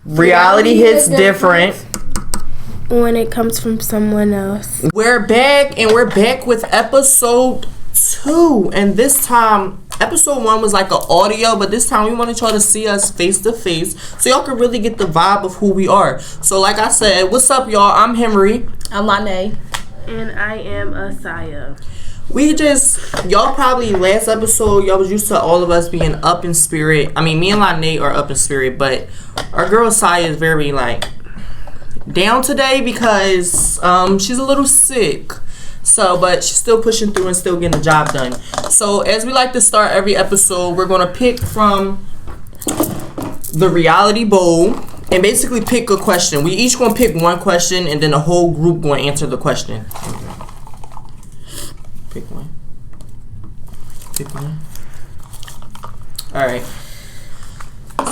Reality hits different when it comes from someone else. We're back, and we're back with episode 2. And this time, episode 1 was like an audio, but this time we wanted y'all to see us face to face so y'all can really get the vibe of who we are. So like I said, what's up, y'all? I'm Henry. I'm Lonae. And I am Asiyah. Y'all probably last episode, y'all was used to all of us being up in spirit. I mean, me and Lonae are up in spirit, but our girl Asiyah is very, down today because she's a little sick. So, but she's still pushing through and still getting the job done. So, as we like to start every episode, we're going to pick from the Reality Bowl and basically pick a question. We each going to pick one question, and then the whole group going to answer the question. Pick one. Alright.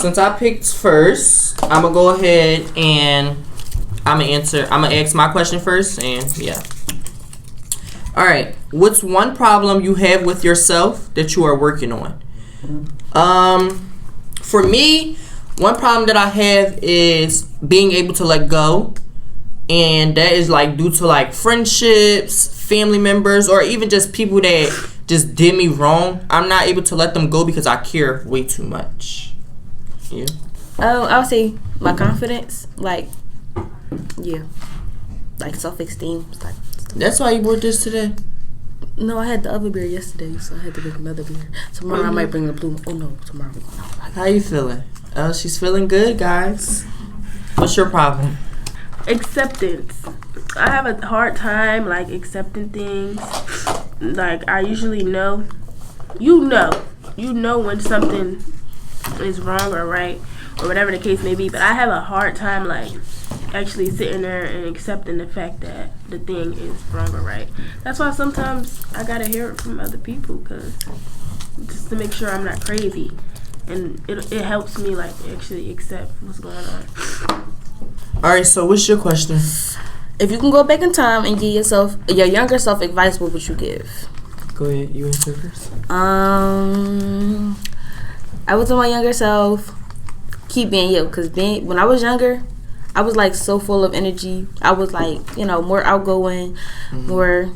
Since I picked first, I'm going to go ahead and I'm going to ask my question first, and yeah. Alright. What's one problem you have with yourself that you are working on? For me, one problem that I have is being able to let go. And that is due to friendships, family members, or even just people that just did me wrong. I'm not able to let them go because I care way too much. Yeah. I'll say my confidence, self-esteem. That's why you brought this today? No, I had the other beer yesterday, so I had to bring another beer. Tomorrow I might bring the blue. Oh no, tomorrow. How you feeling? She's feeling good, guys. What's your problem? Acceptance. I have a hard time accepting things. I usually know. You know when something is wrong or right or whatever the case may be, but I have a hard time actually sitting there and accepting the fact that the thing is wrong or right. That's why sometimes I gotta hear it from other people, just to make sure I'm not crazy, and it helps me actually accept what's going on. Alright, so what's your question? If you can go back in time and give your younger self advice, what would you give? Go ahead, you answer first. I would tell my younger self, keep being you, because when I was younger, I was so full of energy. I was more outgoing, more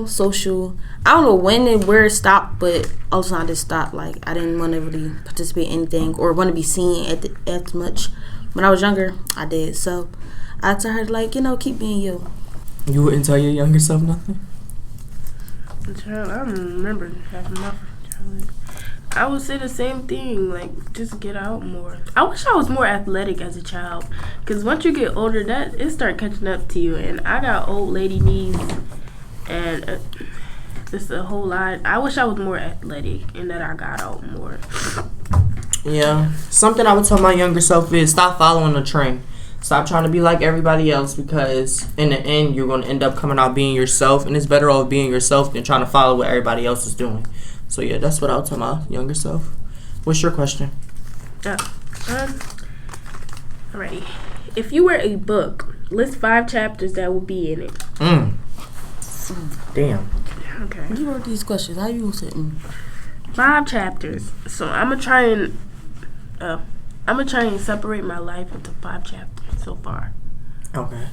social. I don't know when and where it stopped, but all the time it just stopped. I didn't want to really participate in anything or want to be seen as much. When I was younger, I did. So I tell her keep being you. You wouldn't tell your younger self nothing? Child, I don't remember half of my childhood. I would say the same thing, just get out more. I wish I was more athletic as a child, because once you get older, it start catching up to you, and I got old lady knees, and it's a whole lot. I wish I was more athletic and that I got out more. Yeah. Something I would tell my younger self is stop following the trend. Stop trying to be like everybody else, because in the end, you're going to end up coming out being yourself, and it's better off being yourself than trying to follow what everybody else is doing. So, yeah, that's what I would tell my younger self. What's your question? Alrighty. If you were a book, list 5 chapters that would be in it. Damn. Okay. You wrote these questions. How you say 5 chapters. So I'm gonna try and separate my life into 5 chapters so far. Okay.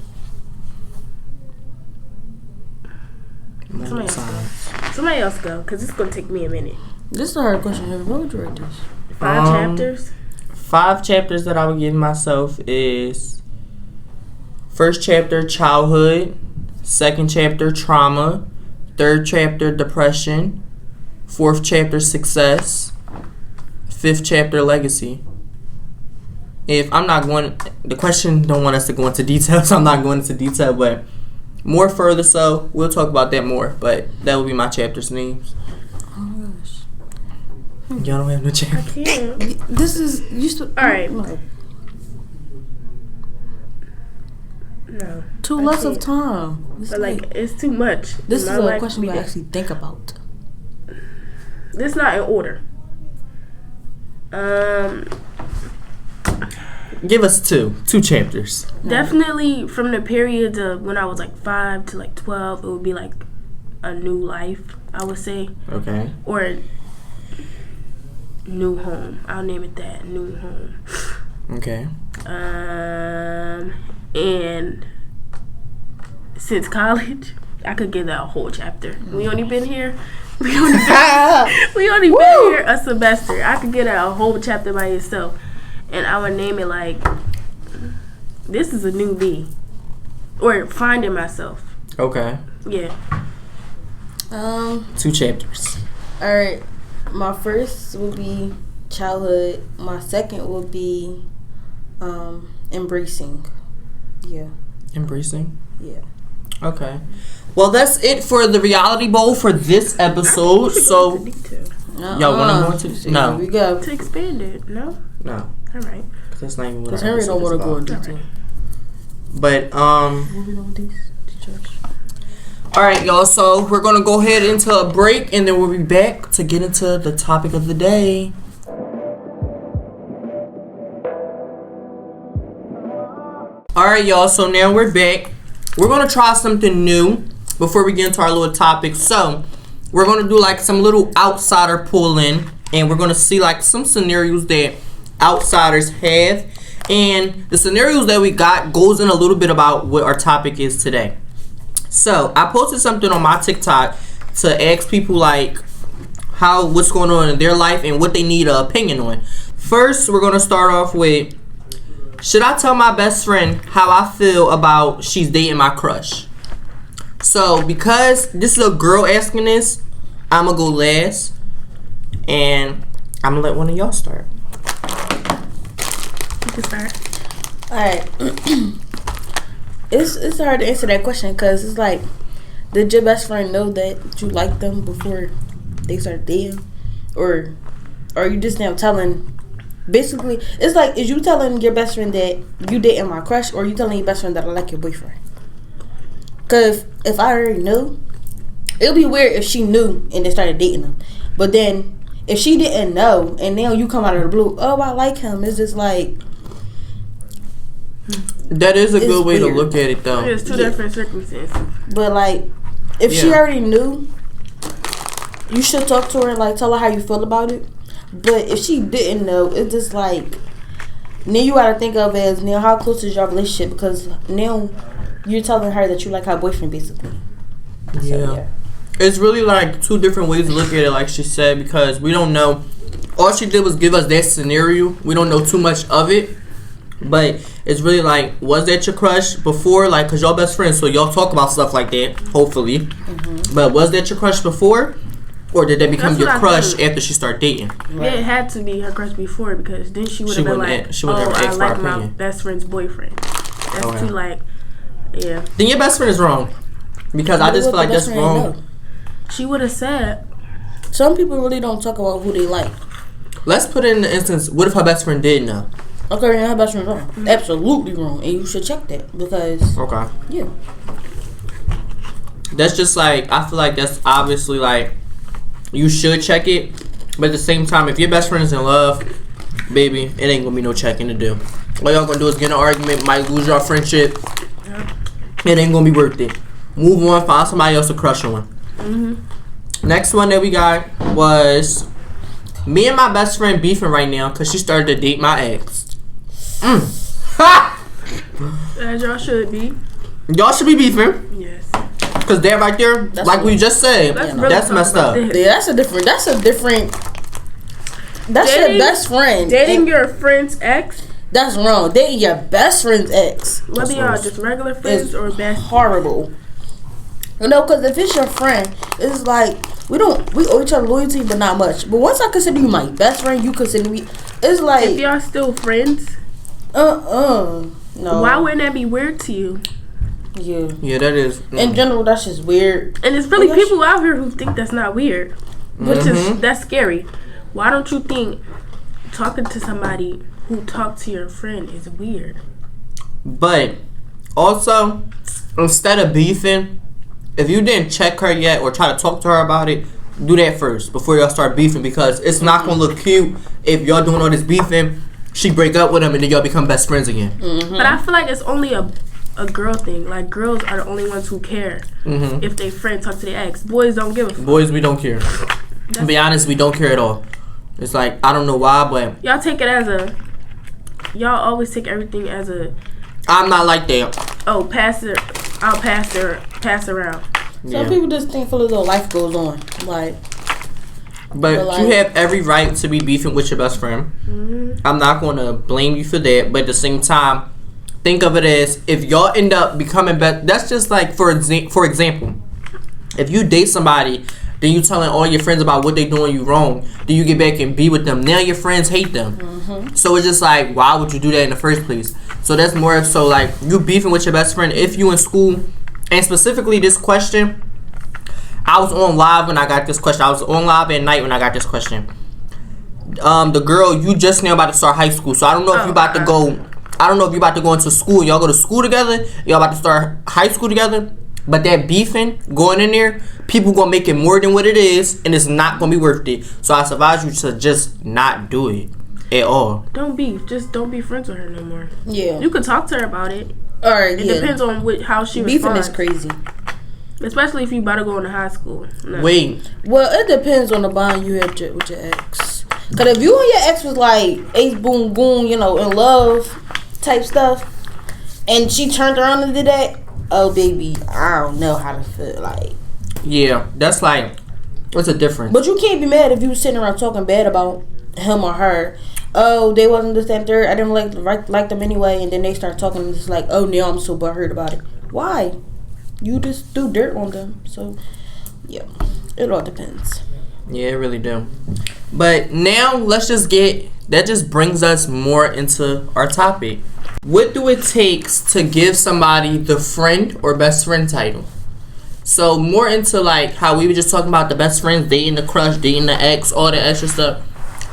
Somebody else go, because it's going to take me a minute. This is a hard question. What would you write this? 5 chapters? 5 chapters that I would give myself is: first chapter, childhood; second chapter, trauma; third chapter, depression; fourth chapter, success; fifth chapter, legacy. The question don't want us to go into detail, so I'm not going into detail, but more further so, we'll talk about that more, but that will be my chapter's names. Oh my gosh. Y'all don't have no chapter. I can't. This is... Alright. No. Too less of time. But it's too much. This is a question we actually think about. This is not in order. Give us two chapters. Definitely from the period of when I was 5 to 12, it would be a new life, I would say. Okay. Or new home. I'll name it that, new home. Okay. And since college, I could give that a whole chapter. We only been here. We only been here a semester. I could get that a whole chapter by itself, and I would name it like, "This is a new me," or "Finding myself." Okay. Yeah. 2 chapters. All right. My first will be childhood. My second will be embracing. Yeah. Embracing? Yeah. Okay. Well, that's it for the Reality Bowl for this episode. So, y'all want to go into no. We go to expand it. No. No. All right. That's not even what because Henry don't want to go into detail. But all right, y'all. So we're gonna go ahead into a break, and then we'll be back to get into the topic of the day. All right, y'all. So now we're back. We're gonna try something new before we get into our little topic. So we're gonna do like some little outsider pull in, and we're gonna see like some scenarios that outsiders have, and the scenarios that we got goes in a little bit about what our topic is today. So I posted something on my TikTok to ask people like what's going on in their life and what they need an opinion on. First, we're gonna start off with, should I tell my best friend how I feel about she's dating my crush? So because this is a girl asking this, I'm gonna go last, and I'm gonna let one of y'all start. You can start. All right. It's hard to answer that question because it's like, did your best friend know that you liked them before they started dating, or are you just now telling? Basically, it's like, is you telling your best friend that you dating my crush, or you telling your best friend that I like your boyfriend? Because if I already knew, it would be weird if she knew and then started dating him. But then if she didn't know and now you come out of the blue, oh, I like him, it's just like, that is a good way to look at it, though. There's two different circumstances. But like, if she already knew, you should talk to her and like tell her how you feel about it. But if she didn't know, it's just like, now you gotta think of it as, now how close is your relationship? Because now you're telling her that you like her boyfriend, basically. Yeah. So, it's really like two different ways to look at it, like she said, because we don't know. All she did was give us that scenario. We don't know too much of it. But it's really like, was that your crush before? Like, because y'all best friends, so y'all talk about stuff like that, hopefully. Mm-hmm. But was that your crush before? Or did that become your crush after she started dating? Right. Yeah, it had to be her crush before, because then she would have been like, I like my best friend's boyfriend. That's too like, yeah. Then your best friend is wrong. Because I just feel like that's wrong. She would have said. Some people really don't talk about who they like. Let's put it in the instance, what if her best friend did know? Okay, then her best friend's wrong. Mm-hmm. Absolutely wrong. And you should check that, because... Okay. Yeah. That's just like, I feel like that's obviously like, you should check it. But at the same time, if your best friend is in love, baby, it ain't gonna be no checking to do. All y'all gonna do is get in an argument, might lose your friendship. It ain't gonna be worth it. Move on, find somebody else to crush on. Mm-hmm. Next one that we got was, me and my best friend beefing right now because she started to date my ex. As y'all should be. Y'all should be beefing. Yes. Because that right there, that's like we just said, that's messed up. Yeah, that's a different. That's dating, your best friend. Dating your friend's ex? That's wrong. Dating your best friend's ex. Whether y'all just regular friends or best. Horrible. You know, because if it's your friend, it's like, we owe each other loyalty, but not much. But once I consider you my best friend, you consider me. It's like, if y'all still friends. No. Why wouldn't that be weird to you? Yeah. Yeah, that is. In general, that's just weird. And it's really people out here who think that's not weird, which is that's scary. Why don't you think talking to somebody who talked to your friend is weird? But also, instead of beefing, if you didn't check her yet or try to talk to her about it, do that first before y'all start beefing, because it's not gonna look cute if y'all doing all this beefing, she break up with him, and then y'all become best friends again. Mm-hmm. But I feel like it's only a girl thing. Like, girls are the only ones who care if their friend talk to their ex. Boys don't give a fuck. Boys, we don't care. To be honest, we don't care at all. It's like, I don't know why, but y'all take it as a y'all always take everything as a. I'm not like that. Oh, pass it. I'll pass around. Some people just think feel as though life goes on, like. But like, you have every right to be beefing with your best friend. Mm-hmm. I'm not going to blame you for that. But at the same time, think of it as if y'all end up becoming better. That's just like, for example, if you date somebody, then you telling all your friends about what they doing you wrong. Then you get back and be with them. Now your friends hate them. Mm-hmm. So it's just like, why would you do that in the first place? So that's more so like you beefing with your best friend. If you in school, and specifically this question, I was on live when I got this question. I was on live at night when I got this question. The girl, you just now about to start high school, so I don't know if you about to go. I don't know if you about to go into school. Y'all go to school together. Y'all about to start high school together. But that beefing going in there, people gonna make it more than what it is, and it's not gonna be worth it. So I advise you to just not do it at all. Don't beef. Just don't be friends with her no more. Yeah. You could talk to her about it. All right. It depends on how she beefing responds. is crazy. Especially if you about to go into high school. No. Wait. Well, it depends on the bond you have with your ex. Cause if you and your ex was like ace boom boom, in love type stuff, and she turned around and did that, oh baby, I don't know how to feel like. Yeah, that's like, what's the difference? But you can't be mad if you was sitting around talking bad about him or her. Oh, they wasn't this, that, third. I didn't like them anyway, and then they start talking and it's like, oh, now I'm so butthurt about it. Why? You just threw dirt on them. So, yeah, it all depends. Yeah, it really do. But now let's just that just brings us more into our topic. What do it take to give somebody the friend or best friend title? So more into like how we were just talking about the best friends, dating the crush, dating the ex, all that extra stuff.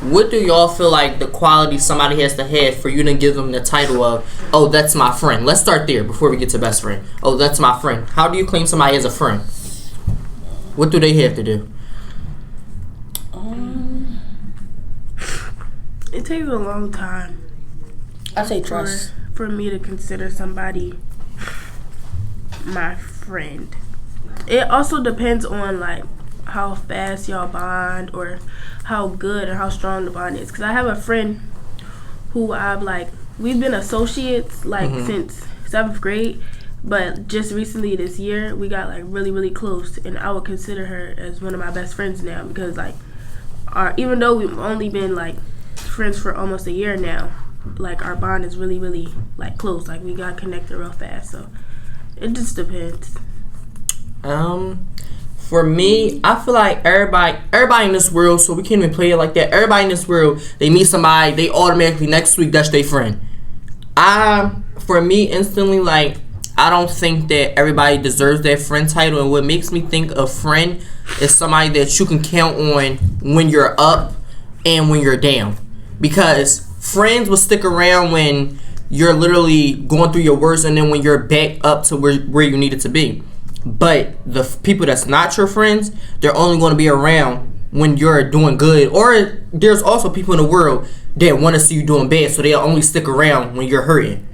What do y'all feel like the quality somebody has to have for you to give them the title of, oh, that's my friend? Let's start there before we get to best friend. Oh, that's my friend. How do you claim somebody as a friend? What do they have to do? It takes a long time. I say trust. For me to consider somebody my friend. It also depends on like how fast y'all bond or how good and how strong the bond is. Because I have a friend who we've been associates since 7th grade, but just recently this year we got like really, really close, and I would consider her as one of my best friends now because even though we've only been like friends for almost a year now, like our bond is really, really like close. Like we got connected real fast, so it just depends. For me, I feel like everybody in this world, so we can't even play it like that. Everybody in this world, they meet somebody, they automatically next week that's their friend. For me, instantly, like I don't think that everybody deserves that friend title, and what makes me think a friend is somebody that you can count on when you're up and when you're down. Because friends will stick around when you're literally going through your worst and then when you're back up to where you need it to be. But the people that's not your friends, they're only going to be around when you're doing good. Or there's also people in the world that want to see you doing bad, so they'll only stick around when you're hurting.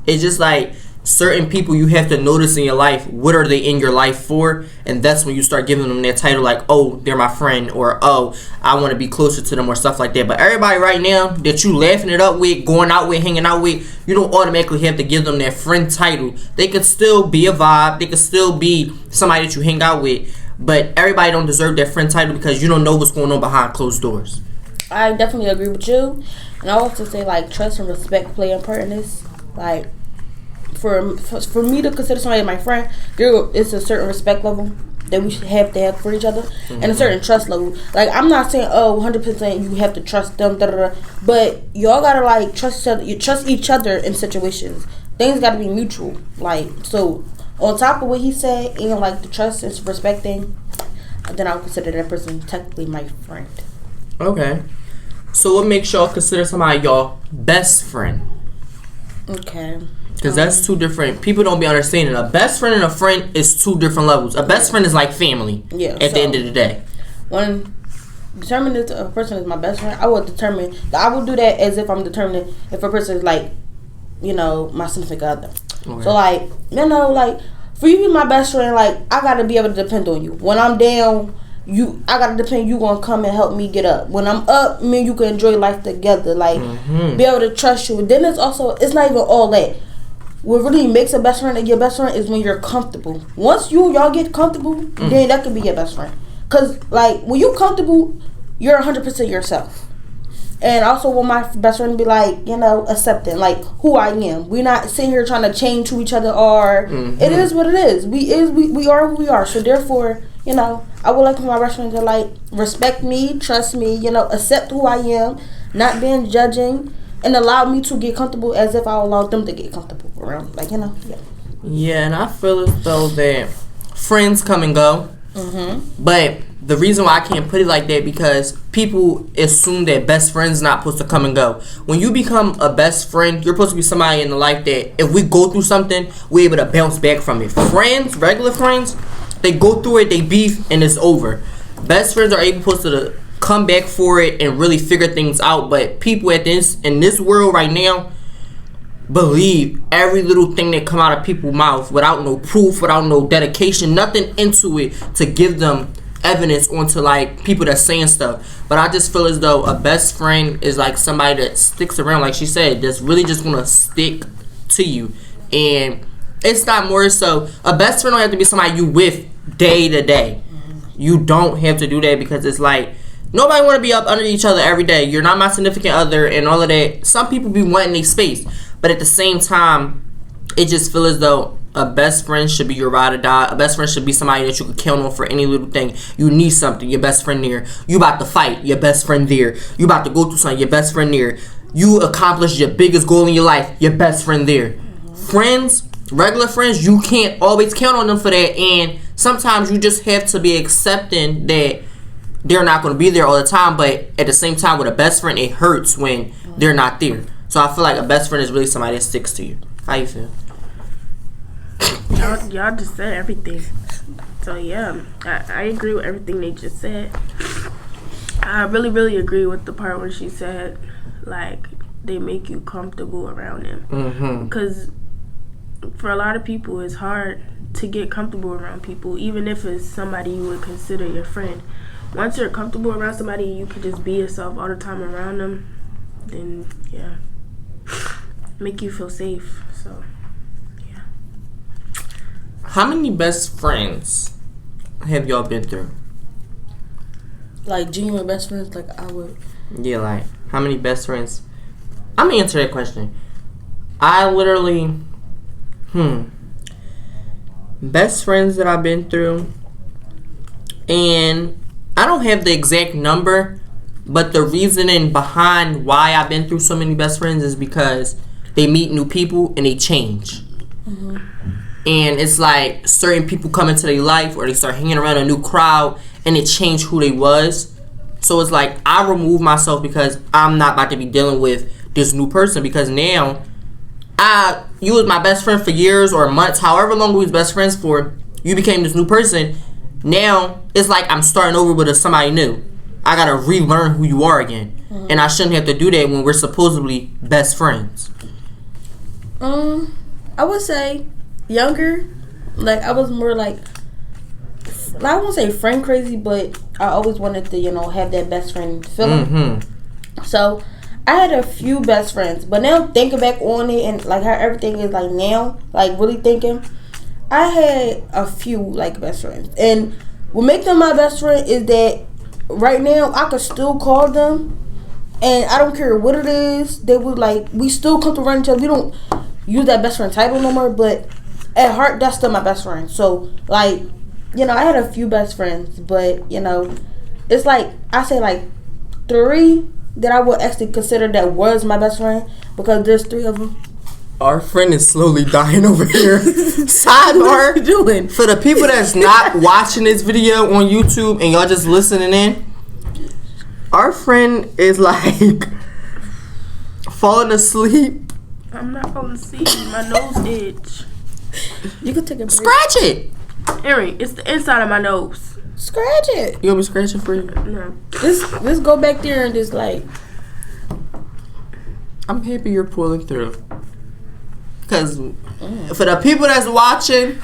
It's just like certain people you have to notice in your life, what are they in your life for, and that's when you start giving them that title like, oh, they're my friend, or oh, I want to be closer to them, or stuff like that. But everybody right now that you laughing it up with, going out with, hanging out with, you don't automatically have to give them that friend title. They could still be a vibe, they could still be somebody that you hang out with, but everybody don't deserve that friend title because you don't know what's going on behind closed doors. I definitely agree with you, and I also say like trust and respect play a part in this. Like for me to consider somebody my friend, it's a certain respect level that we should have to have for each other, and a certain trust level. Like I'm not saying 100% you have to trust them, but y'all gotta like trust each other. You trust each other in situations. Things gotta be mutual. Like so, on top of what he said, and like the trust and respect thing, then I would consider that person technically my friend. Okay. So what makes y'all consider somebody y'all best friend? Okay. Because that's two different. People don't be understanding. A best friend and a friend is two different levels. A best friend is like family. Yeah. At the end of the day. When determining if a person is my best friend, I would determine that I would do that as if I'm determining if a person is like, my significant other. Okay. So like, like for you to be my best friend, like I gotta be able to depend on you. When I'm down, I gotta depend you gonna come and help me get up. When I'm up, me and you can enjoy life together. Like, be able to trust you. Then it's not even all that. What really makes a best friend your best friend is when you're comfortable. Once y'all get comfortable, then that can be your best friend. Cause like when you comfortable, you're 100% yourself. And also want my best friend to be like, accepting, like who I am. We're not sitting here trying to change who each other are. It is what it is. We are who we are. So therefore, I would like my best friend to like respect me, trust me, accept who I am, not being judging, and allow me to get comfortable as if I allowed them to get comfortable around. Like, yeah. Yeah, and I feel as though that friends come and go. But the reason why I can't put it like that because people assume that best friends not supposed to come and go. When you become a best friend, you're supposed to be somebody in the life that if we go through something, we're able to bounce back from it. Friends, regular friends, they go through it, they beef, and it's over. Best friends are supposed to come back for it and really figure things out. But people in this world right now believe every little thing that come out of people's mouth without no proof, without no dedication, nothing into it to give them evidence onto like people that's saying stuff. But I just feel as though a best friend is like somebody that sticks around, like she said, that's really just gonna stick to you. And it's not more so a best friend don't have to be somebody you with day to day. You don't have to do that because it's like nobody want to be up under each other every day. You're not my significant other and all of that. Some people be wanting a space, but at the same time, it just feels as though a best friend should be your ride or die. A best friend should be somebody that you can count on for any little thing. You need something, your best friend there. You about to fight, your best friend there. You about to go through something, your best friend there. You accomplished your biggest goal in your life, your best friend there. Friends, regular friends, you can't always count on them for that. And sometimes you just have to be accepting that they're not going to be there all the time. But at the same time, with a best friend, it hurts when they're not there. So I feel like a best friend is really somebody that sticks to you. How you feel? Y'all just said everything. So yeah, I agree with everything they just said. I really, really agree with the part where she said, like, they make you comfortable around them. Because for a lot of people, it's hard to get comfortable around people, even if it's somebody you would consider your friend. Once you're comfortable around somebody, you can just be yourself all the time around them. Then yeah, make you feel safe. So yeah. How many best friends have y'all been through? Like genuine best friends, like I would. Yeah, like how many best friends? I'm gonna answer that question. I literally, best friends that I've been through, and I don't have the exact number, but the reasoning behind why I've been through so many best friends is because they meet new people and they change. And it's like certain people come into their life or they start hanging around a new crowd and it changed who they was. So it's like I remove myself because I'm not about to be dealing with this new person because now you was my best friend for years or months, however long we was best friends for, you became this new person. Now it's like I'm starting over with somebody new. I gotta relearn who you are again. And I shouldn't have to do that when we're supposedly best friends. I would say younger, like I was more like, I won't say friend crazy, but I always wanted to, have that best friend feeling. So I had a few best friends, but now thinking back on it and like how everything is like now, like really thinking, I had a few like best friends, and what make them my best friend is that right now I could still call them, and I don't care what it is. They would like we still come to run each other. We don't use that best friend title no more, but at heart that's still my best friend. So like, I had a few best friends, but it's like I say like 3 that I would actually consider that was my best friend because there's 3 of them. Our friend is slowly dying over here. Sidebar. What are you doing? For the people that's not watching this video on YouTube and y'all just listening in, our friend is like falling asleep. I'm not falling asleep. My nose itch. You could take a break. Scratch it. Erin, it's the inside of my nose. Scratch it. You want me scratching for you? No. Just go back there and just like. I'm happy you're pulling through. Because for the people that's watching,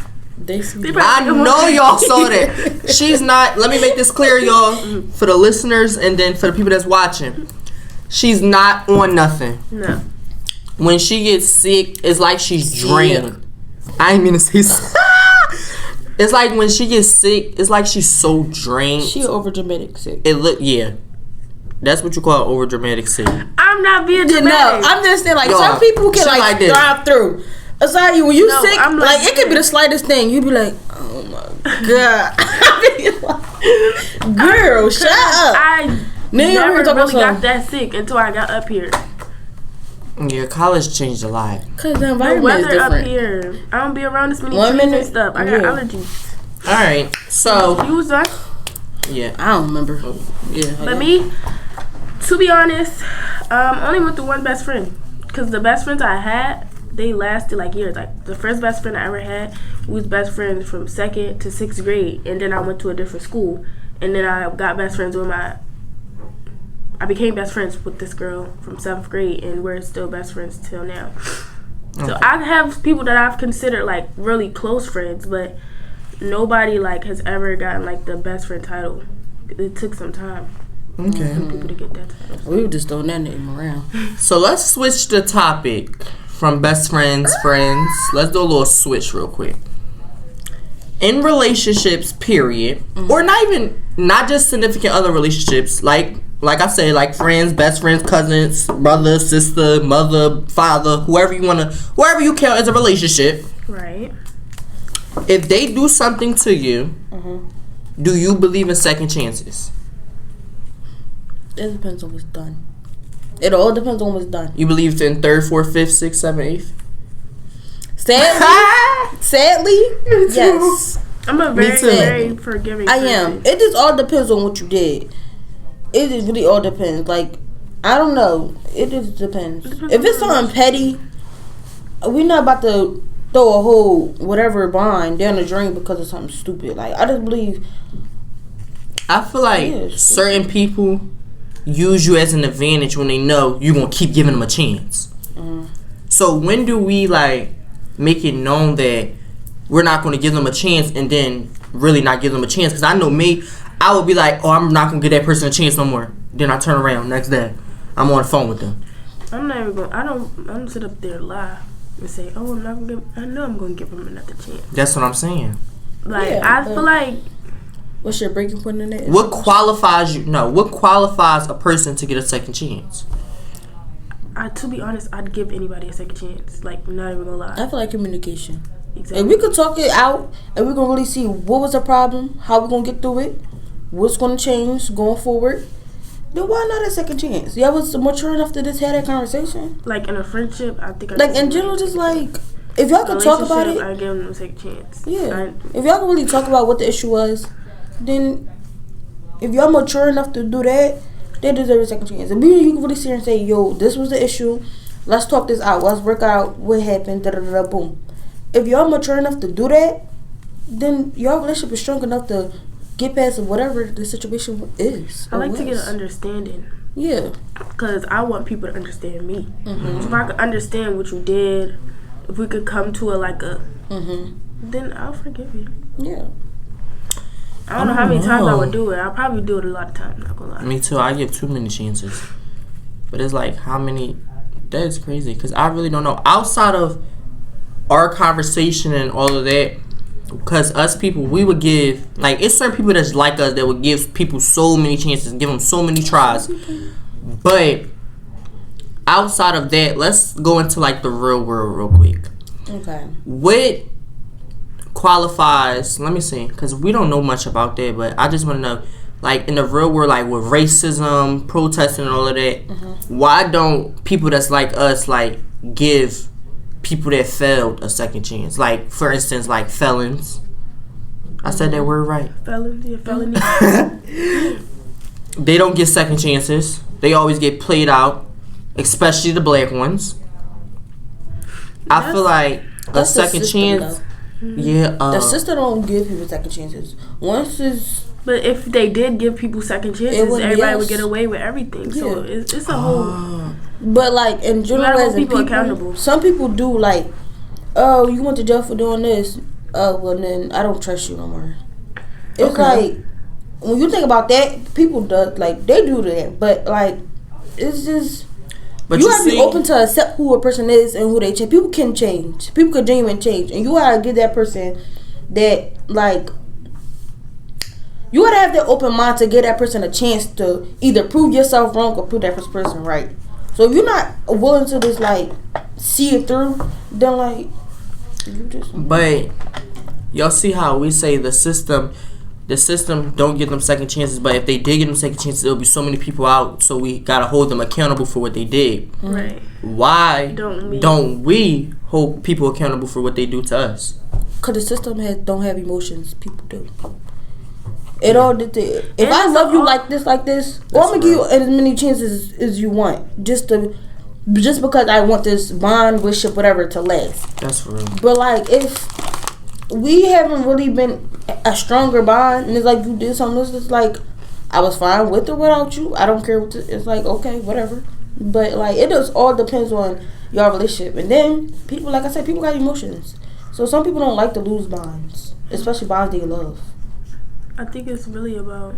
I know y'all saw that. She's not. Let me make this clear, y'all, for the listeners and then for the people that's watching. She's not on nothing. No. When she gets sick, it's like she's drained. I ain't mean to say. It's like when she gets sick, it's like she's so drained. She over dramatic sick. Yeah. That's what you call over dramatic sick. I'm not being dramatic. No, I'm just saying, like, some people can like drive through. Asiyah, when you sick, I'm like it could be the slightest thing. You be like, oh my god, girl, shut up. I never really got that sick until I got up here. Yeah, college changed a lot. Cause the environment is different. Up here, I don't be around this many trees and stuff. I got allergies. All right, so you was done. Yeah, I don't remember. Yeah, but me, to be honest, only went through one best friend. Cause the best friends I had, they lasted like years. Like the first best friend I ever had, we was best friends from 2nd to 6th grade, and then I went to a different school, and then I got best friends with I became best friends with this girl from 7th grade, and we're still best friends till now. Okay. So I have people that I've considered like really close friends, but nobody like has ever gotten like the best friend title. It took some time. Okay. For people to get that title. We were just throwing that name around. So let's switch the topic from best friends. Let's do a little switch real quick. In relationships, period, or not just significant other relationships, like I said, like friends, best friends, cousins, brother, sister, mother, father, whoever you count as a relationship. Right. If they do something to you, do you believe in second chances? It depends on what's done. It all depends on what's done. You believe in 3rd, 4th, 5th, 6th, 7th, 8th? Sadly, yes. I'm a very forgiving person. I am. It just all depends on what you did. It just really all depends. Like, I don't know. It just depends. If it's something petty, we're not about to throw a whole whatever bond down the drain because of something stupid. Like, I just believe. I feel like certain people use you as an advantage when they know you're going to keep giving them a chance. So when do we, like, make it known that we're not going to give them a chance and then really not give them a chance? Because I know me, I would be like, oh, I'm not going to give that person a chance no more. Then I turn around next day, I'm on the phone with them. I'm not even going, I don't sit up there and lie and say, oh, I know I'm going to give them another chance. That's what I'm saying. Like, I feel like. What's your breaking point in that? What qualifies a person to get a second chance? To be honest, I'd give anybody a second chance. Like, not even gonna lie. I feel like communication. Exactly. If we could talk it out and we can really see what was the problem, how we gonna get through it, what's gonna change going forward, then why not a second chance? Y'all was mature enough to just have that conversation. Like in a friendship, I think. Like in general, just like if y'all could talk about it, I give them a second chance. Yeah. If y'all can really talk about what the issue was, then if y'all mature enough to do that, they deserve a second chance. And you can really sit here and say, yo, this was the issue. Let's talk this out. Let's work out what happened. Boom. If y'all mature enough to do that, then your relationship is strong enough to get past whatever the situation is. I like to get an understanding. Yeah. Because I want people to understand me. So if I could understand what you did, if we could come to then I'll forgive you. Yeah. I don't know how many times I would do it. I'll probably do it a lot of times, not gonna lie. Me too. I give too many chances. But it's like, how many? That is crazy. Because I really don't know. Outside of our conversation and all of that, because us people, we would give, like, it's certain people that's like us that would give people so many chances, give them so many tries. But outside of that, let's go into, like, the real world real quick. Okay. What qualifies, let me see, because we don't know much about that, but I just want to know, like, in the real world, like, with racism, protesting and all of that, why don't people that's like us, like, give people that failed a second chance? Like, for instance, like, felons. I said that word right. Felons, yeah, felony. They don't get second chances. They always get played out, especially the black ones. I feel like a second chance. Yeah, the system don't give people second chances. But if they did give people second chances, everybody would get away with everything. So it's a whole. But like in general, as people accountable. Some people do like, oh, you went to jail for doing this. oh, well, then I don't trust you no more. It's like, when you think about that, people do, like, they do that. But, like, it's just, but you gotta be open to accept who a person is and who they change. People can change. People can genuinely change. And you gotta give that person that, like, you gotta have that open mind to give that person a chance to either prove yourself wrong or prove that person right. So if you're not willing to just, like, see it through, then, like, you just... But y'all see how we say the system don't give them second chances, but if they did give them second chances, there'll be so many people out, so we gotta hold them accountable for what they did. Right. Why don't we hold people accountable for what they do to us? Because the system don't have emotions. People do. It all did. If I love you like this, well, I'm gonna give you as many chances as you want, just because I want this bond, worship, whatever to last. That's for real. But like, if we haven't really been a stronger bond, and it's like you did something, it's just like I was fine with or without you. I don't care what it's like. Okay, whatever. But like, it just all depends on your relationship. And then people, like I said, people got emotions. So some people don't like to lose bonds, especially bonds they love. I think it's really about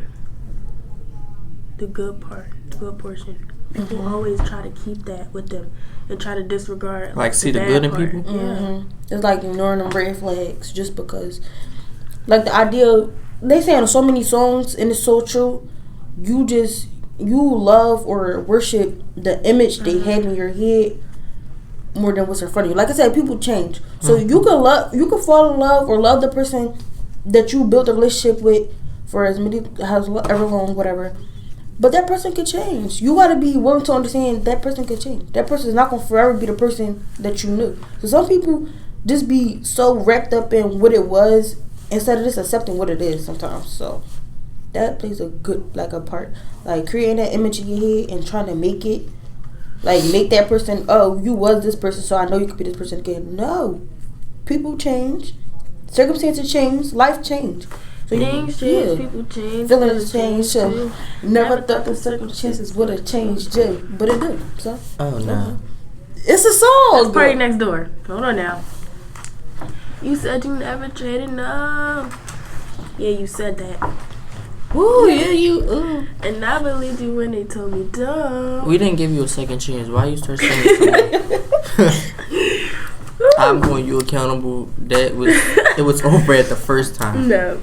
the good part, the good portion. People always try to keep that with them and try to disregard like see the good in part. people. Yeah, it's like ignoring them red flags just because. Like the idea, they say in so many songs, and it's so true. You love or worship the image they have in your head more than what's in front of you. Like I said, people change, so you can fall in love or love the person that you built a relationship with for however long, whatever. But that person could change. You gotta be willing to understand that person could change. That person is not gonna forever be the person that you knew. So some people just be so wrapped up in what it was instead of just accepting what it is sometimes. So that plays a part. Like creating that image in your head and trying to make it, like make that person, oh, you was this person, so I know you could be this person again. No. People change. Circumstances change, life change. So things change, people change, feelings change. So never thought the circumstances would have changed you, but it did. So no, it's a song. That's Party Next Door. Hold on now. You said you never traded no. Yeah, you said that. Ooh, yeah, you. And I believed you when they told me don't. We didn't give you a second chance. Why you start saying something? I'm holding you accountable. It was over at the first time. No.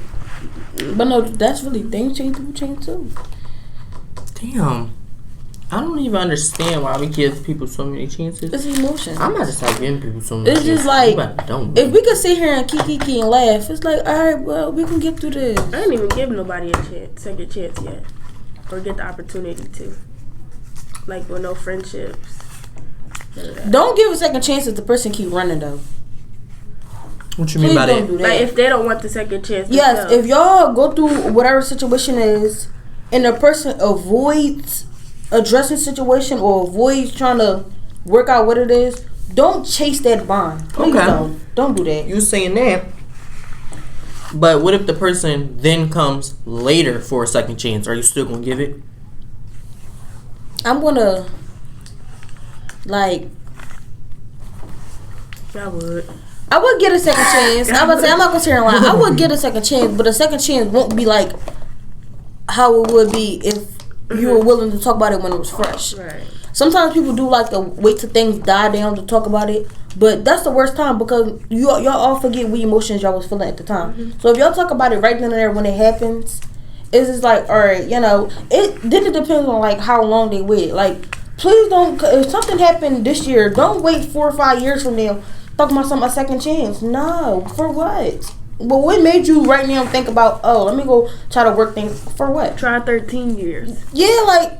But no, that's really things change, people change too. Damn. I don't even understand why we give people so many chances. It's emotion. I'm not just start giving people so many chances. It's just like, if we could sit here and kiki and laugh, it's like, alright, well, we can get through this. I didn't even give nobody a second chance yet. Or get the opportunity to. Like, with no friendships. Don't give a second chance if the person keep running though. What you mean by that? Like if they don't want the second chance. Yes, if y'all go through whatever situation is, and the person avoids addressing situation or avoids trying to work out what it is, don't chase that bond. Please don't do that. You saying that? But what if the person then comes later for a second chance? Are you still gonna give it? I'm gonna. Like, I would get a second chance. I'm not gonna say a lie. I would get a second chance, but a second chance won't be like how it would be if you were willing to talk about it when it was fresh. Right. Sometimes people do like to wait till things die down to talk about it, but that's the worst time because y'all all forget what emotions y'all was feeling at the time. Mm-hmm. So if y'all talk about it right then and there when it happens, it's just like, all right, it depends on like how long they wait. Like, please don't. If something happened this year, don't wait 4 or 5 years from now talking about a second chance. No, for what? But what made you right now think about? Oh, let me go try to work things for what? Try 13 years. Yeah, like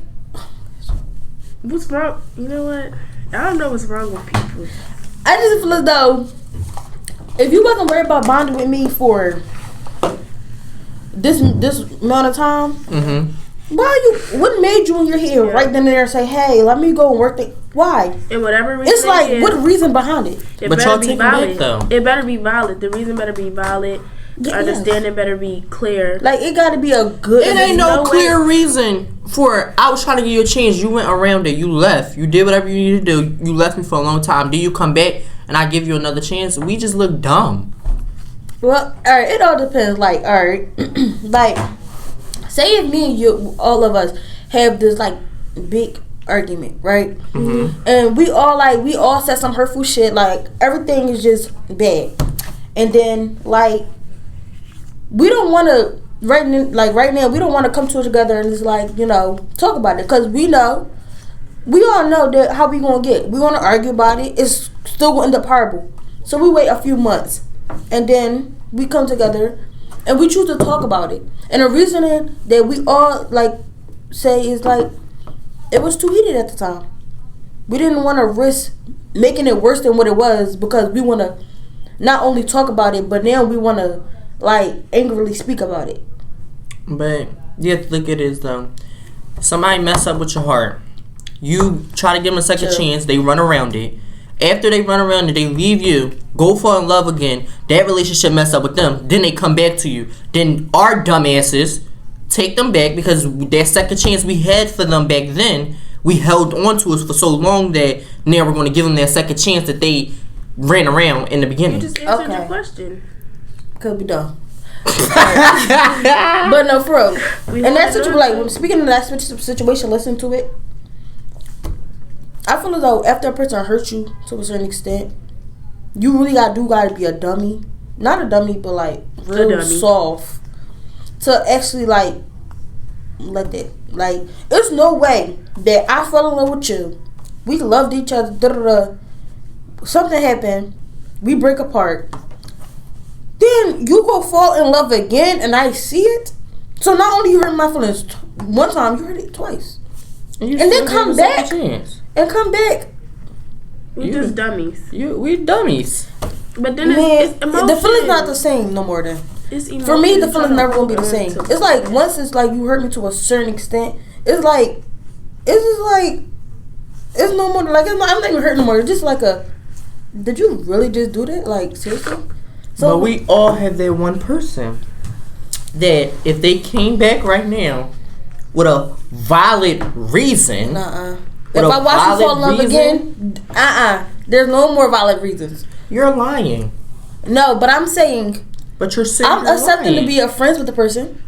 what's wrong? You know what? I don't know what's wrong with people. I just feel as though if you wasn't worried about bonding with me for this amount of time. Mm-hmm. What made you in your head right then and there say, hey, let me go and work it? Why? And whatever reason it's like, what reason behind it? But y'all take it though. It better be valid. The reason better be valid. The understanding better be clear. Like, it got to be a good... It ain't no clear reason for... I was trying to give you a chance. You went around it. You left. You did whatever you needed to do. You left me for a long time. Do you come back and I give you another chance? We just look dumb. Well, all right. It all depends. Like, all right, like, say if me and you, all of us, have this like big argument, right? Mm-hmm. And we all said some hurtful shit. Like everything is just bad, and then like we don't want to right now we don't want to come together and just like talk about it because we all know that how we gonna get. We want to argue about it. It's still gonna end up horrible. So we wait a few months, and then we come together, and we choose to talk about it. And the reasoning that we all like say is like it was too heated at the time. We didn't want to risk making it worse than what it was because we want to not only talk about it, but now we want to like angrily speak about it. But you have to look at it as though somebody mess up with your heart. You try to give them a second chance. They run around it. After they run around it, they leave you. Go fall in love again. That relationship messed up with them. Then they come back to you. Then our dumbasses take them back because that second chance we had for them back then, we held on to it for so long that now we're going to give them that second chance that they ran around in the beginning. You just answered your question. Could be dumb. But no, for real. And that's what like speaking of that situation, listen to it. I feel as though after a person hurts you to a certain extent, you really gotta be a dummy. Not a dummy, but like real soft to actually like let that. Like, there's no way that I fell in love with you. We loved each other. Something happened. We break apart. Then you go fall in love again, and I see it. So not only you hurt my feelings one time, you hurt it twice, and then come back and come back. We just dummies. We dummies. But then it's emotion. The feeling's not the same no more. Then for me, the feeling's never gonna be the same. It's like once it's like you hurt me to a certain extent. It's like it's just like it's no more. Like I'm not even hurting no more. It's just like did you really just do that? Like seriously? So, but we all have that one person that if they came back right now with a valid reason, if I watch you fall in love again, there's no more valid reasons. You're lying. No, but I'm saying. But you're saying I'm accepting to be a friends with the person.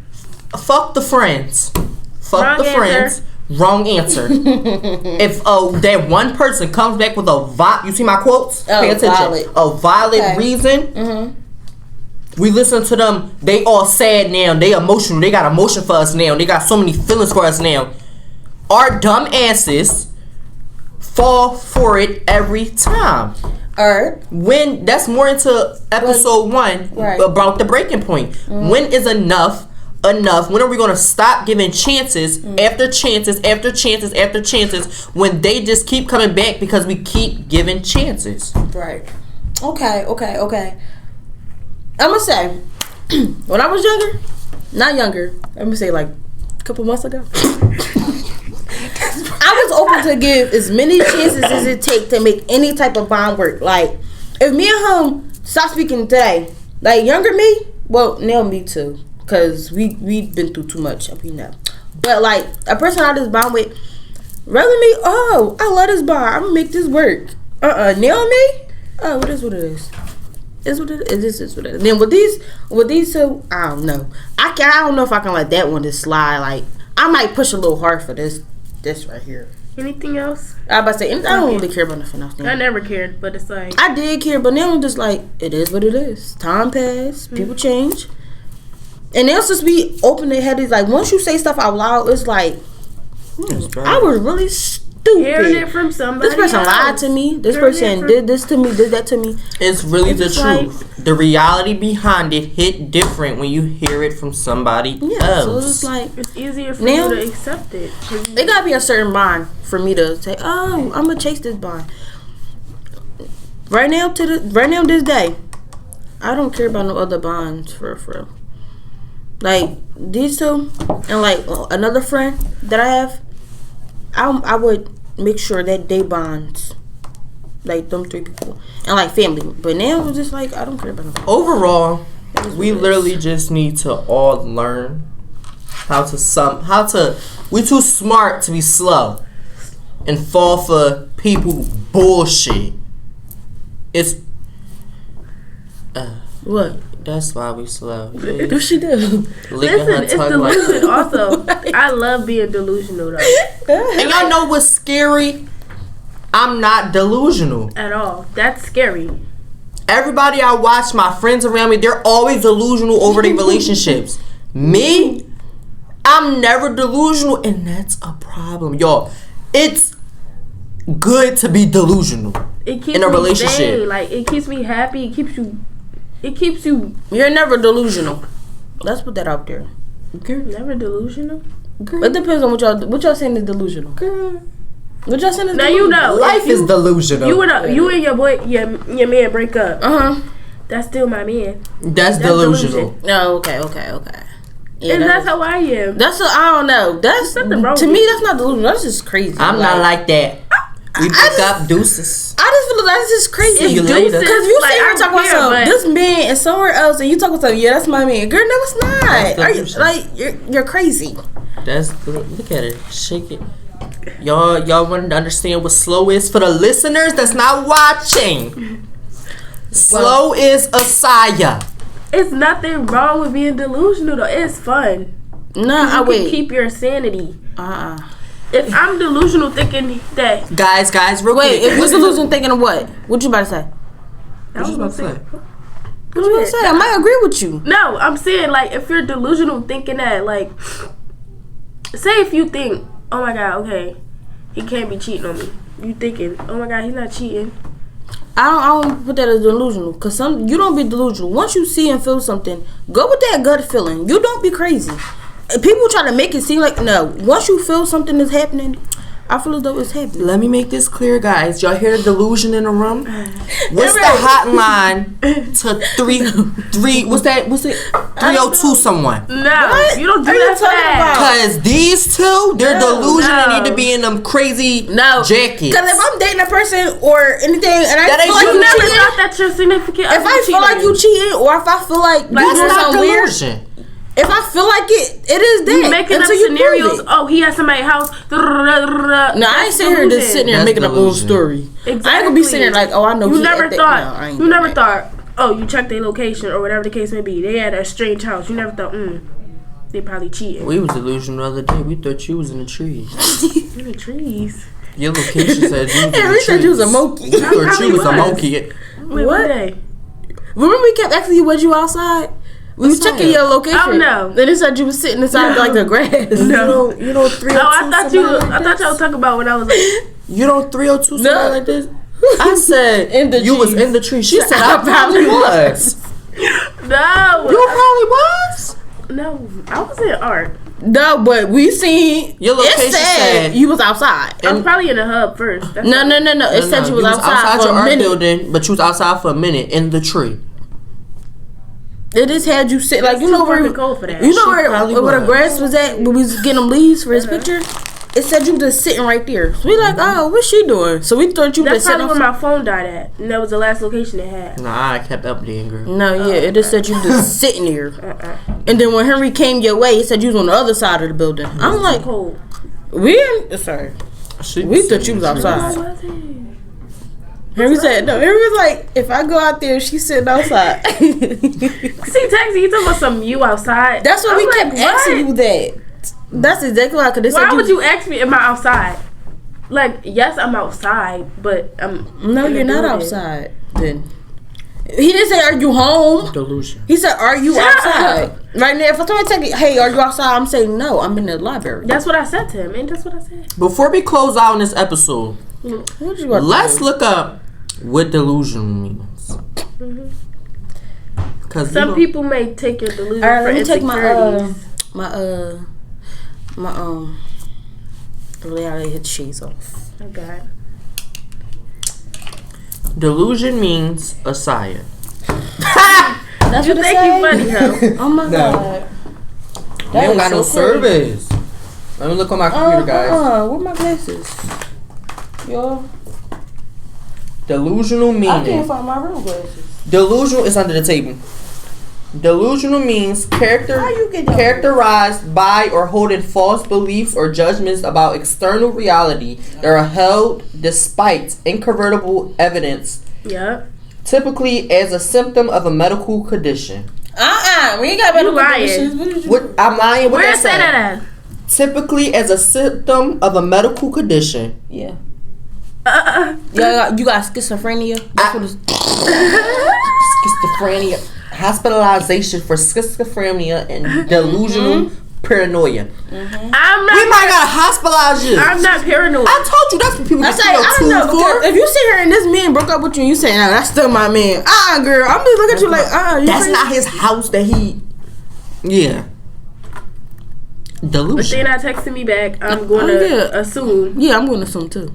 Fuck the friends. Fuck Wrong the friends. answer. Wrong answer. If that one person comes back with you see my quotes? Pay attention. Valid. A valid reason. Mm-hmm. We listen to them. They all sad now. They emotional. They got emotion for us now. They got so many feelings for us now. Our dumb asses fall for it every time. When that's more into episode 1 about the breaking point. Mm-hmm. When is enough? When are we gonna stop giving chances after chances after chances after chances when they just keep coming back because we keep giving chances? Right. Okay. I'm gonna say when I was younger, not younger. I'm gonna say like a couple months ago. I was open to give as many chances as it takes to make any type of bond work. Like if me and him stop speaking today, like younger me, well now me too. Cause we've been through too much, we know. But like a person I just bond with, rather me. Oh, I love this bond. I'm gonna make this work. Nail me. Oh, it is what it is. It's what it is. This is what it is. And then with these two, I don't know. I don't know if I can let that one just slide. Like I might push a little hard for this right here. Anything else? I about to say I don't really care about nothing else. I never cared, but it's like I did care, but now I'm just like it is what it is. Time passed. People change. And they'll just be open-headed. Like, once you say stuff out loud, it's like, I was really stupid. Hearing it from somebody This person lied to me. This person did this to me, did that to me. It's really the truth. The reality behind it hit different when you hear it from somebody else. So it's like... It's easier for you to accept it. It gotta be a certain bond for me to say, oh, I'm gonna chase this bond. Right now, this day, I don't care about no other bonds for real. Like these two and like another friend that I have, I would make sure that they bonds, like them 3 people and like family. But now it's just like I don't care about them. Overall, we literally just need to all learn how to. We too smart to be slow and fall for people bullshit. It's what? That's why we slow. What she do? Listen, it's delusion also. I love being delusional though. And y'all know what's scary? I'm not delusional At all. That's scary. Everybody I watch, my friends around me, they're always delusional over their relationships. Me, I'm never delusional, and that's a problem, y'all. It's good to be delusional It keeps in a me relationship. sane. Like, it keeps me happy. It keeps you. You're never delusional. Let's put that out there. Never delusional. It depends on what y'all saying is delusional. What y'all saying is Now delusional? you know. Life is delusional. You and your boy, your man break up. That's still my man. That's delusional. delusion. No, okay. Yeah, And that's how I am. I don't know. That's nothing wrong to with me. it. That's not delusional. That's just crazy. I'm not like that. We break up, deuces. I just feel like that's just crazy. See you later. Because you Like, sit here I and talk don't about care, something. but- This man is somewhere else, and you talk about something. Yeah, that's my man. Girl, no, it's not. That's Are you, delusion. like you're crazy. Look at it. Shake it. Y'all wanted to understand what slow is for the listeners that's not watching. Slow is Asiyah. It's nothing wrong with being delusional though. It's fun. Nah, I You wait. can keep your sanity. Uh-uh. If I'm delusional thinking that Guys, real Wait, quick. if you're delusional thinking of what? What you about to say? I was gonna say. What you about to say? I might agree with you. No, I'm saying like if you're delusional thinking that like, say if you think, oh my god, okay, he can't be cheating on me. You thinking, oh my god, he's not cheating. I don't put that as delusional, cause you don't be delusional. Once you see and feel something, go with that gut feeling. You don't be crazy. People try to make it seem like no. Once you feel something is happening, I feel as though it's happening. Let me make this clear, guys. Y'all hear the delusion in the room? What's the hotline to three? What's it? 302 someone. No, What? you don't do Are you that for talking that. Cause these two, they're delusional. They no. need to be in them crazy No, jackets. Cause if I'm dating a person or anything, and I That ain't feel like you you You never cheating, thought that your significant if other I feel cheated like on you cheating, or if I feel like you That's doing not something weird, delusion. if I feel like it is that. You making up until you prove scenarios. it. Oh, he has somebody's house. No, I ain't sitting here just sitting there That's making up a little delusion. story. Exactly. I ain't gonna be sitting there like, oh, I know. You he never at that. thought. No, I ain't You doing never that. thought. Oh, you checked their location or whatever the case may be. They had a strange house. You never thought. They probably cheating. We was delusional the other day. We thought you was in the trees. In the trees. Your location said you was in the Yeah, we trees. said you was a monkey. We thought you probably was a was. monkey. Wait, What? day? Remember we kept asking you was you outside? We was Outside. checking your location. Oh, no. Then it said you was sitting inside like the grass. You know 302. Oh, I thought you. somebody like I thought y'all was talking about when I was like. You know 302 somebody No. like this? I said In the you was trees. in the tree. She said I probably was. No. You probably was. No, I was in art. No, but we seen Your location it said said- you was outside. I was probably in the hub first. That's No. all. It said you was outside for your a art minute. building, but you was outside for a minute in the tree. It just had you sit like It's you know too where fucking cold for that. you know She where probably the was. grass was at when we was getting them leaves for his picture. It said you was just sitting right there. So we like, oh, what's she doing? So we thought you was That's sitting. probably where my phone died at, and that was the last location it had. Nah, I kept updating, girl. No, yeah, it just said you was just sitting there. And then when Henry came your way, it said you was on the other side of the building. I'm like, Cold. we thought you was outside. How was it? Henry said no. Henry was like, if I go out there, she's sitting outside. See, Taxi, you talking about some you outside? That's what I'm we like, kept asking you that. That's exactly why. Cause they Why said would you ask me, am I outside? Like, yes, I'm outside, but I'm. No, in the you're not building. outside. Then he didn't say, "Are you home?" Delusion. He said, "Are you Shut outside?" up. Right now, if I tell you, "Hey, are you outside?" I'm saying, "No, I'm in the library." That's what I said to him, and that's what I said. Before we close out on this episode, What you about to let's do? look up what delusion means. Cause Some people may take your delusion All right, for let me take insecurities. my reality hit shades off. Oh God. delusion means Asiyah. That's You what it think say? you funny, huh? Oh my No. god. We don't got is no so crazy. service. Let me look on my computer, guys. Where my glasses? Yo, Delusional I meaning. can't find my real glasses. Delusional is under the table. Delusional means How you get that? characterized by or holding false beliefs or judgments about external reality that are held despite incontrovertible evidence Yeah. Typically as a symptom of a medical condition. We ain't got medical lying. conditions. What I'm lying. What Where that is that say? at? Typically as a symptom of a medical condition. Yeah. You got schizophrenia. That's what it's. Schizophrenia. Hospitalization for schizophrenia and delusional paranoia. I'm not. We might gotta hospitalize you. I'm not paranoid. I told you that's what people get I don't know, because for. if you sit here and this man broke up with you and you say, no, that's still my man. Girl. I'm just looking at you like, you That's crazy? not his house that he. Yeah. But Delusion. they're not texting me back. I'm going to assume. Yeah, I'm going to assume too.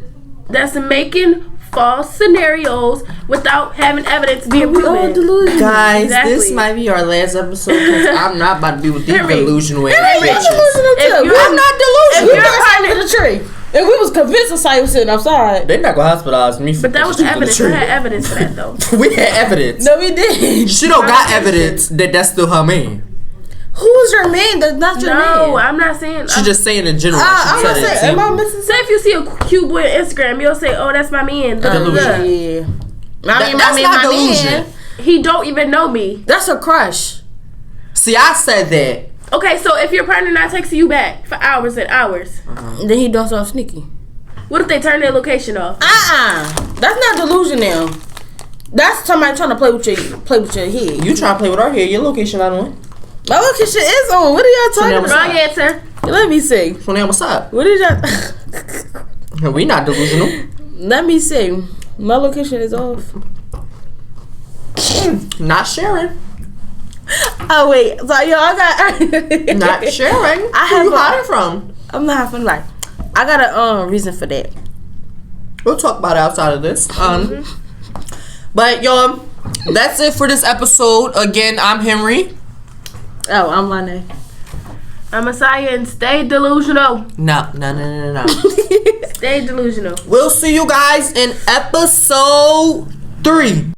That's making false scenarios without having evidence being proven. Delusion. Guys, Exactly. this might be our last episode because I'm not about to be with these Henry. delusional I'm bitches. delusional If too. you're- I'm not delusional. if We you're got something to the tree. If we was convinced Asiyah was sitting outside. They're not gonna hospitalize me. But that was evidence. I had evidence for that though. We had evidence. No, we did. She don't got evidence that that's still her man. Who's your man? That's not your man. No, I'm not saying. She just saying in general. I'm She not said it. saying. Am I missing Say if you see a cute boy on Instagram, you'll say, "Oh, that's my man." Delusion. Yeah. That's not my delusion. man. He don't even know me. That's a crush. See, I said that. Okay, so if your partner not texting you back for hours and hours, Then he doing something sneaky. what if they turn their location off? That's not delusional. That's somebody trying to play with your head. You try to play with our hair. Your location not on. My location is on. What are y'all talking now about? Wrong answer. Let me see. So now what's up? What did y'all? We not delusional. Let me see. My location is off. Not sharing. Oh wait, so y'all got Not sharing. I Who have you a- hiding from? I'm not having like. I got a reason for that. We'll talk about it outside of this. But y'all, that's it for this episode. Again, I'm Henry. Oh, I'm Lonae. I'm Asiyah and stay delusional. No. Stay delusional. We'll see you guys in episode 3.